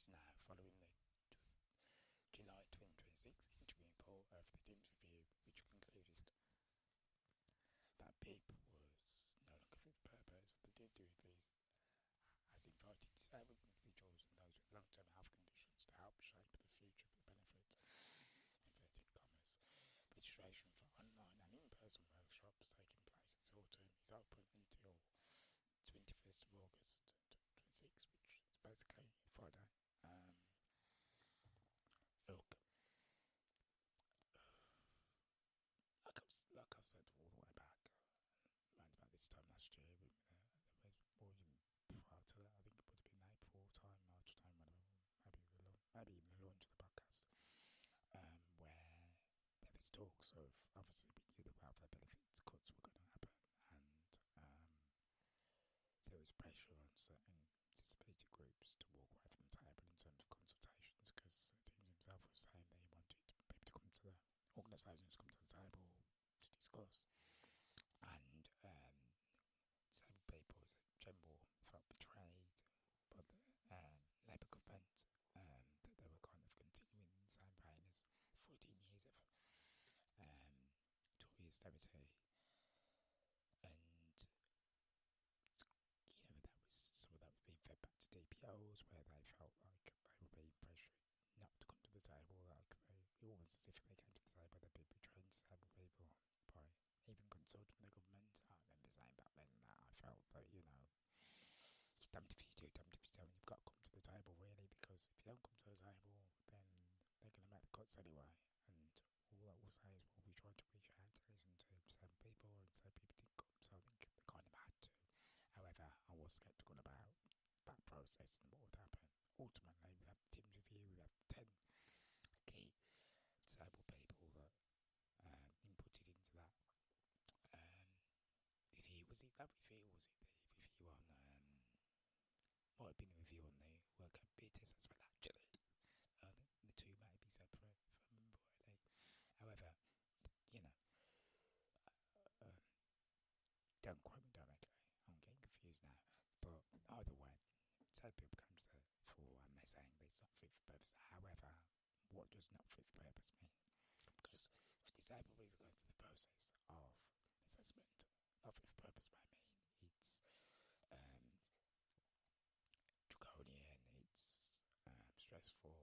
weeks now following the July 2026 interim report of the Tim's review, which concluded that PIP was no longer fit for purpose. The DID release has invited disabled individuals and those with long-term health conditions to help shape the future of the benefit. Inverted commas. Registration for online and in-person workshops taking place this autumn is open until 21st of August 2026, which is basically Friday. Look, like I've said all the way back, around about this time last year, or even prior to that, I think it would have been April time, March time, whatever, maybe even the launch of the podcast, where there was talks of, obviously we knew the welfare benefits cuts were going to happen, and there was pressure on certain disability groups to walk away from the table in terms of consultations, because Teams himself was saying that he wanted people to come to the organisations to come to the table to discuss, and some people as a general felt betrayed by the Labour government, that they were kind of continuing in the same vein as 14 years of Tory austerity, and that was some of that was being fed back to DPOs, where they felt like they were being pressured not to come to the table, like it almost as if they came to the table, they'd be betraying disabled people by even consulting the government. I remember saying back then that I felt that, it's damned if you do, damned if you don't, you've got to come to the table really, because if you don't come to the table, then they're going to make the cuts anyway, and all I will say is, well, we tried to reach out to listen to some people, and some people didn't come, so I think they kind of had to. However, I was sceptical about that process and what would happen. Ultimately, we have the Tim's review, we have 10 key disabled people that inputted into that review. Was it that review, or was it the review on, might have been the review on the work abilities as well, actually. The two may be separate, if I remember rightly. However, don't quote me directly, I'm getting confused now, but either way, say people come to the fore and they're saying that it's not fit for purpose. However, what does not fit for purpose mean? Because for disabled people going through the process of assessment, not fit for purpose might mean it's draconian, it's stressful,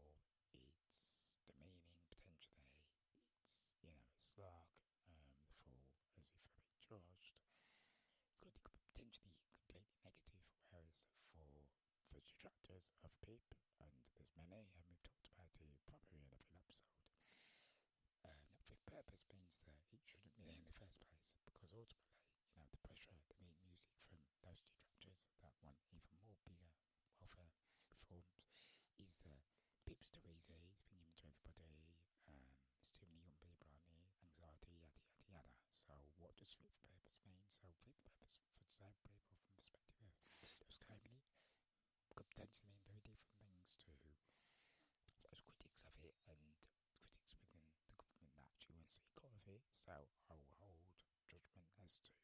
it's demeaning potentially, it's slog, full as if they're being charged. Could potentially completely negative, whereas for detractors of PIP, and there's many, and we've talked about it probably in every episode, not fit purpose means that it shouldn't be there in the first place, because ultimately, the pressure, the mean music from those detractors that want even more bigger welfare reforms is that PIP's too easy, it's been given to everybody, there's too many young people on the anxiety, yada yada yada. So what does fit for purpose mean? So fit for purpose for disabled people from the perspective of those claiming it could potentially mean very different things to those critics of it, and critics within the government that actually want to see cut of it. So I will hold judgment as to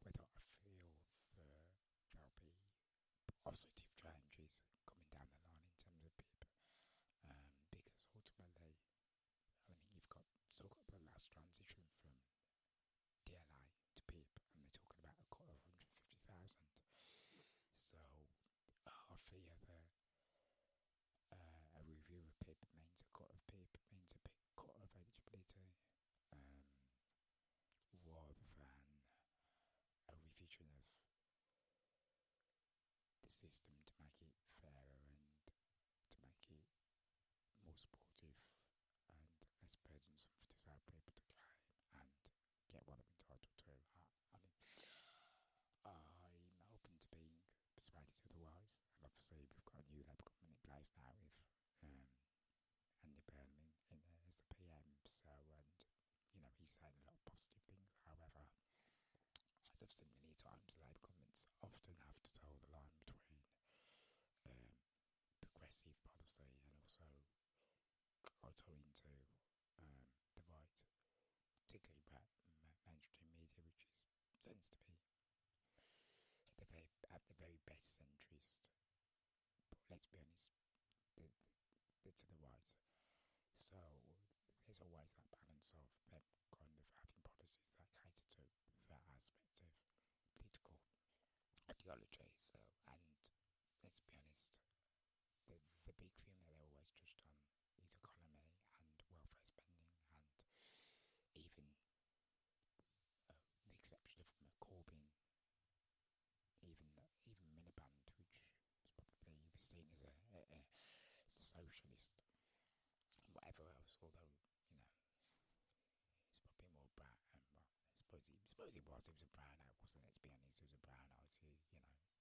whether I feel that there'll be positive changes coming down the line in terms of PIP, because ultimately, I think you've still got the last transition from DLA to PIP, and they're talking about a cut of 150,000. So I fear that a review of PIP means a cut of PIP, means a cut of eligibility, rather than a revision of the system to make it fairer and to make it more supportive and less burdensome for disabled people to claim and get what they're entitled to. I'm open to being persuaded otherwise, and obviously we've got a new Labour government in place now with Andy Burnham in there as the PM, and he's saying a lot of positive things. However, as I've said many times, Labour governments often have to toe the line between progressive policy and also auto into the right, particularly about mainstream media, which tends to be at the very best centrist. But let's be honest, to the right. So there's always that balance of them kind of having policies that cater to that aspect of political ideology. So, and let's be honest, the big thing that they always touched on is economy and welfare spending, and even the exception of Corbyn, even Miliband, which was probably seen as as a socialist, whatever else. Although you know, he's probably more brown. Well, I suppose he was. He was a brownout, wasn't it? Let's be honest, he was a brownout. You know,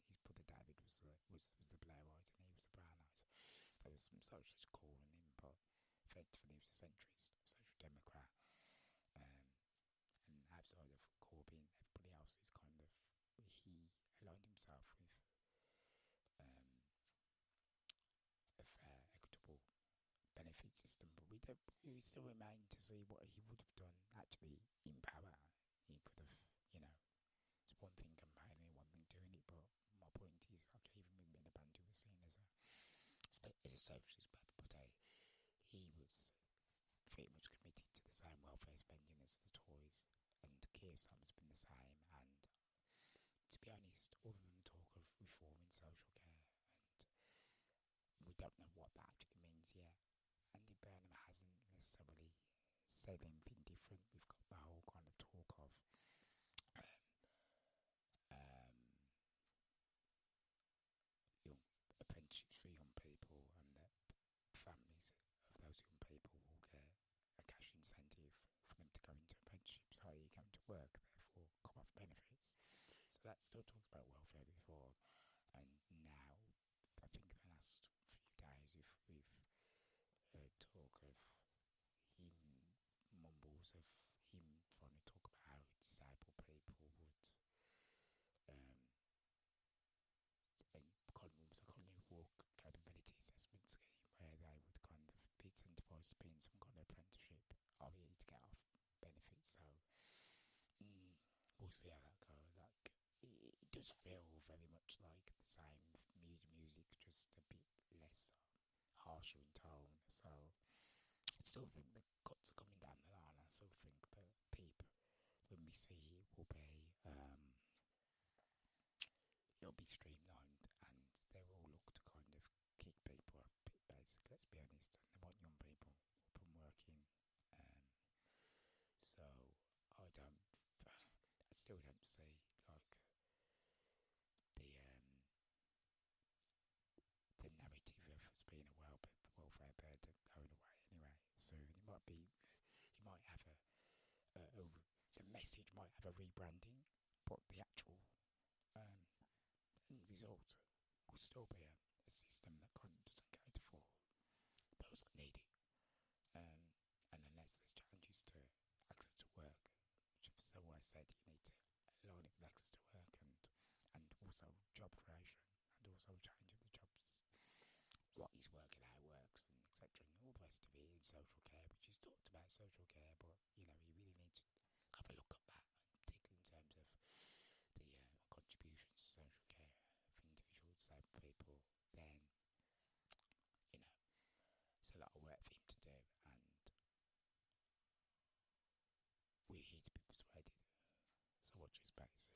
his brother David was the Blairite, and he was the brownout. So there was some socialists calling him, but effectively he was a centrist, social democrat. Um, and outside of Corbyn, everybody else is kind of he aligned himself with a fair, equitable benefit system, but we still remain to see what he would have done actually in power. He could have, you know, it's one thing campaigning, one thing doing it, but my point is, like, even with Miliband, who was seen as a socialist, but he was pretty much committed to the same welfare spending as the Tories, and Keir Starmer's been the same, and to be honest, other than talk of reforming social care, and we don't know what that actually means yet. Andy Burnham hasn't necessarily said anything different. We've got the whole kind of talk of young apprenticeships for young people, and that families of those young people will get a cash incentive for them to go into apprenticeships, i.e. going to work, therefore come off benefits. So that still talks about welfare before, and now I think the last few days we've heard talk of him, mumbles of him trying to talk about how disabled people would and almost a kind of work capability assessment scheme where they would kind of be incentivised to be in some kind of apprenticeship, i.e. to get off benefits. So we'll see how that goes. Like, it does feel very much like the same music, just a bit less harsher in tone. So I still think the cuts are coming down the line. I still think that people, when we see it, will be it'll be streamlined, and they will look to kind of kick people off bit basic. Let's be honest, and they want young people up and working. So I still don't see like the narrative of us being a welfare burden going away anyway. So it might have the message might have a rebranding, but the actual end result will still be a system that kind of doesn't cater for those that need it. And unless there's challenges to access to work, which I've always said, you need to align it with access to work and also job creation, and also change of the jobs, what is working, how it works, and etc. And all the rest of it in social care, which is talked about social care, but you really need to have a look at that, particularly in terms of the contributions to social care for individual disabled people. Then so that'll work for him to do, and we're here to be persuaded. So watch your space.